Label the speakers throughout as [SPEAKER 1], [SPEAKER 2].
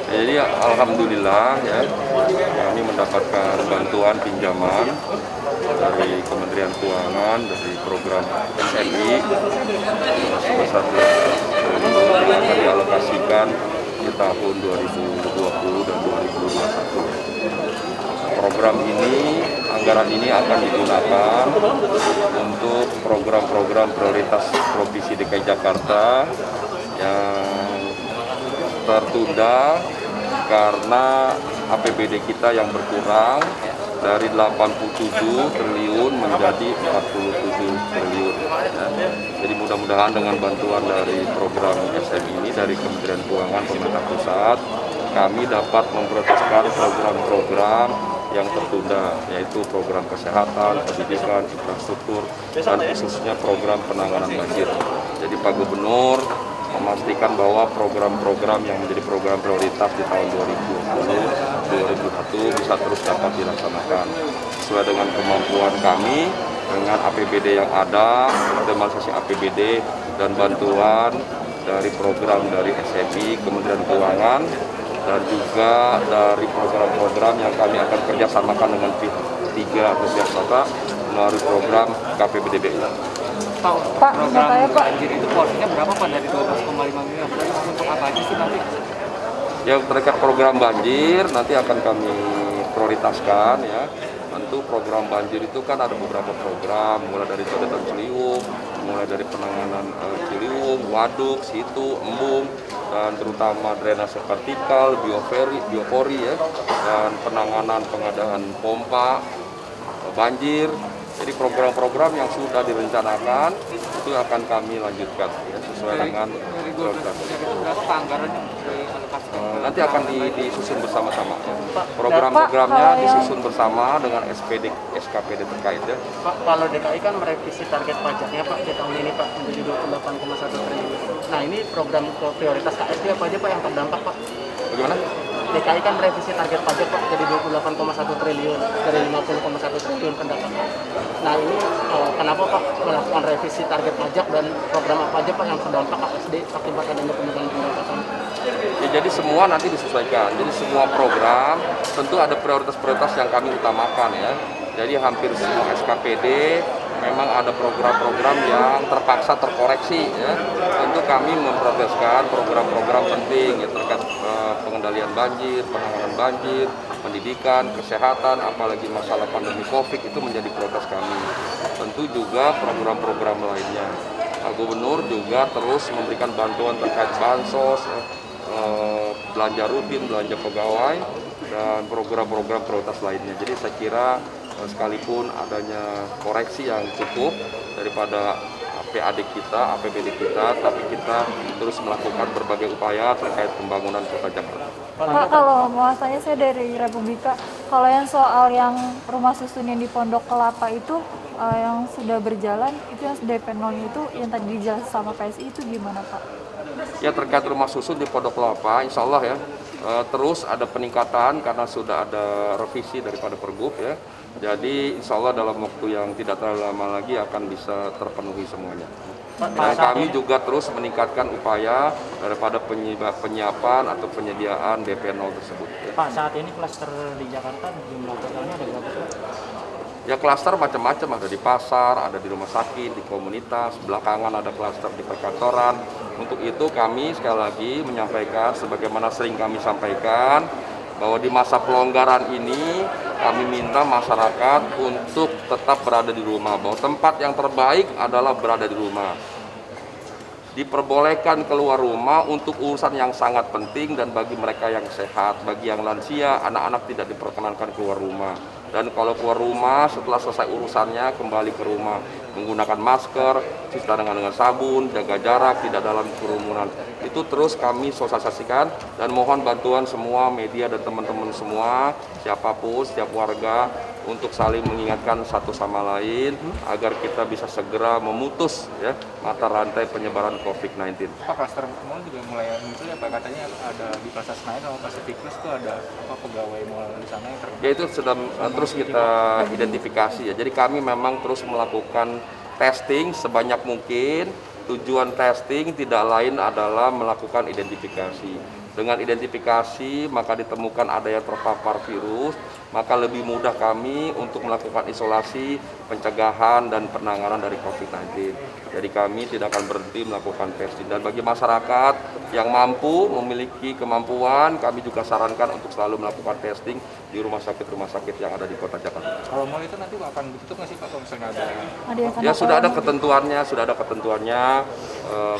[SPEAKER 1] Jadi alhamdulillah ya, kami mendapatkan bantuan pinjaman dari Kementerian Keuangan dari program SMI sebesar 12 triliun yang akan dialokasikan di tahun 2020 dan 2021. Program ini, anggaran ini akan digunakan untuk program-program prioritas Provinsi DKI Jakarta yang tertunda karena APBD kita yang berkurang dari 87 triliun menjadi 47 triliun. Ya. Jadi mudah-mudahan dengan bantuan dari program SM ini dari Kementerian Keuangan pemerintah pusat, kami dapat memprioritaskan program-program yang tertunda, yaitu program kesehatan, pendidikan, infrastruktur, dan khususnya program penanganan banjir. Jadi Pak Gubernur memastikan bahwa program-program yang menjadi program prioritas di tahun 2020-2021 bisa terus dapat dilaksanakan sesuai dengan kemampuan kami, dengan APBD yang ada, optimalisasi APBD dan bantuan dari program dari SMI, Kementerian Keuangan, dan juga dari program-program yang kami akan kerjasamakan dengan pihak ketiga atau pihak swasta melalui program KPBDB.
[SPEAKER 2] Pak,
[SPEAKER 3] program
[SPEAKER 2] Pak,
[SPEAKER 3] banjir itu porsinya berapa Pak dari 12,5 miliar? Untuk apa aja sih nanti?
[SPEAKER 1] Yang terkait program banjir nanti akan kami prioritaskan ya. Tentu program banjir itu kan ada beberapa program, mulai dari Codetan Ciliwung, mulai dari penanganan Ciliwung, Waduk, Situ, Embung, dan terutama drainase vertikal, biopori ya, dan penanganan pengadaan pompa banjir. Jadi program-program yang sudah direncanakan itu akan kami lanjutkan ya, sesuai dengan program. Nanti akan disusun bersama-sama. Ya. Program-programnya disusun bersama dengan SKPD terkait ya.
[SPEAKER 4] Pak, kalau DKI kan merevisi target pajaknya Pak di tahun ini Pak menjadi 28,1 triliun. Nah ini program prioritas KSD apa aja Pak yang terdampak Pak?
[SPEAKER 1] Bagaimana?
[SPEAKER 4] DKI kan merevisi target pajak Pak jadi 28,1 triliun dari 50,1 triliun pendapatan. Nah ini kenapa Pak melakukan revisi target pajak dan program apa aja Pak yang terdampak KSD akibat adanya penurunan pendapatan?
[SPEAKER 1] Ya, jadi semua nanti disesuaikan. Jadi semua program tentu ada prioritas-prioritas yang kami utamakan ya. Jadi hampir semua SKPD memang ada program-program yang terpaksa terkoreksi ya. Tentu kami memprioritaskan program-program penting ya, terkait pengendalian banjir, penanganan banjir, pendidikan, kesehatan, apalagi masalah pandemi Covid itu menjadi prioritas kami. Tentu juga program-program lainnya. Pak Gubernur juga terus memberikan bantuan terkait bansos, belanja rutin, belanja pegawai, dan program-program prioritas lainnya. Jadi saya kira sekalipun adanya koreksi yang cukup daripada PAD kita, APBD kita, tapi kita terus melakukan berbagai upaya terkait pembangunan Kota Jakarta.
[SPEAKER 2] Pak, kalau mau tanya saya dari Republika, kalau yang soal yang rumah susun yang di Pondok Kelapa itu yang sudah berjalan, itu yang DP 0 itu yang tadi dijelaskan sama PSI itu gimana Pak?
[SPEAKER 1] Ya terkait rumah susun di Pondok Kelapa, insya Allah ya terus ada peningkatan karena sudah ada revisi daripada Pergub ya. Jadi insya Allah dalam waktu yang tidak terlalu lama lagi akan bisa terpenuhi semuanya. Dan kami juga terus meningkatkan upaya daripada penyiapan atau penyediaan DP 0 tersebut.
[SPEAKER 4] Pak, saat ini klaster di Jakarta jumlah totalnya ada berapa Pak?
[SPEAKER 1] Ya klaster macam-macam, ada di pasar, ada di rumah sakit, di komunitas, belakangan ada klaster di perkantoran. Untuk itu kami sekali lagi menyampaikan sebagaimana sering kami sampaikan bahwa di masa pelonggaran ini kami minta masyarakat untuk tetap berada di rumah, bahwa tempat yang terbaik adalah berada di rumah. Diperbolehkan keluar rumah untuk urusan yang sangat penting dan bagi mereka yang sehat, bagi yang lansia, anak-anak tidak diperkenankan keluar rumah. Dan kalau keluar rumah setelah selesai urusannya kembali ke rumah menggunakan masker, cuci tangan dengan sabun, jaga jarak, tidak dalam kerumunan. Itu terus kami sosialisasikan dan mohon bantuan semua media dan teman-teman semua, siapapun, setiap warga untuk saling mengingatkan satu sama lain agar kita bisa segera memutus ya mata rantai penyebaran COVID-19.
[SPEAKER 3] Pak, klaster mall juga mulai muncul ya Pak, katanya ada di Plaza Senayan sama Pacific Place itu ada pegawai mall di sana yang
[SPEAKER 1] Ya itu sedang terus kita identifikasi ya. Jadi kami memang terus melakukan testing sebanyak mungkin Tujuan testing tidak lain adalah melakukan identifikasi. Dengan identifikasi maka ditemukan ada yang terpapar virus, maka lebih mudah kami untuk melakukan isolasi, pencegahan, dan penanganan dari COVID-19. Jadi kami tidak akan berhenti melakukan testing. Dan bagi masyarakat yang mampu, memiliki kemampuan, kami juga sarankan untuk selalu melakukan testing di rumah sakit yang ada di Kota Jakarta.
[SPEAKER 3] Kalau mal itu nanti akan ditutup nggak sih Pak kalau misalnya ada?
[SPEAKER 1] Ya sudah ada ketentuannya,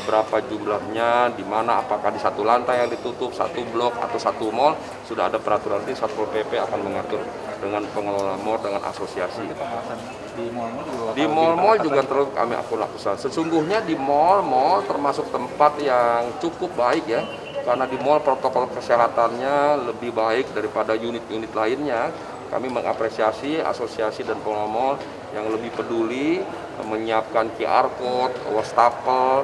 [SPEAKER 1] berapa jumlahnya, di mana, apakah di satu lantai yang ditutup, satu blok atau satu mall, sudah ada peraturan. Nanti Satpol PP akan mengatur dengan pengelola mall, dengan asosiasi.
[SPEAKER 3] Pengawasan di mal-mal juga.
[SPEAKER 1] Di mall-mall juga terus kami lakukan. Sesungguhnya di mall termasuk tempat yang cukup baik ya, karena di mall protokol kesehatannya lebih baik daripada unit-unit lainnya. Kami mengapresiasi asosiasi dan pengelola mall yang lebih peduli menyiapkan QR code, wastafel,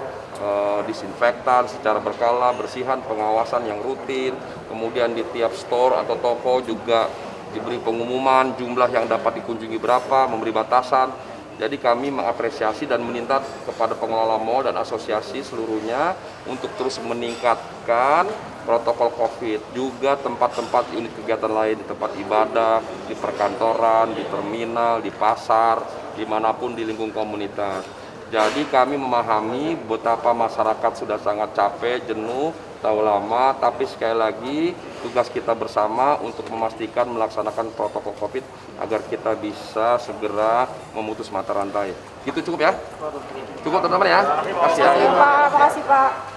[SPEAKER 1] disinfektan secara berkala, bersihan, pengawasan yang rutin. Kemudian di tiap store atau toko juga diberi pengumuman jumlah yang dapat dikunjungi berapa, memberi batasan. Jadi kami mengapresiasi dan meminta kepada pengelola mal dan asosiasi seluruhnya untuk terus meningkatkan protokol COVID. Juga tempat-tempat unit kegiatan lain, di tempat ibadah, di perkantoran, di terminal, di pasar, dimanapun di lingkungan komunitas. Jadi kami memahami betapa masyarakat sudah sangat capek, jenuh, tahu lama, tapi sekali lagi tugas kita bersama untuk memastikan melaksanakan protokol COVID agar kita bisa segera memutus mata rantai. Gitu cukup ya? Cukup teman-teman ya? Terima kasih ya.
[SPEAKER 2] Pak, makasih Pak.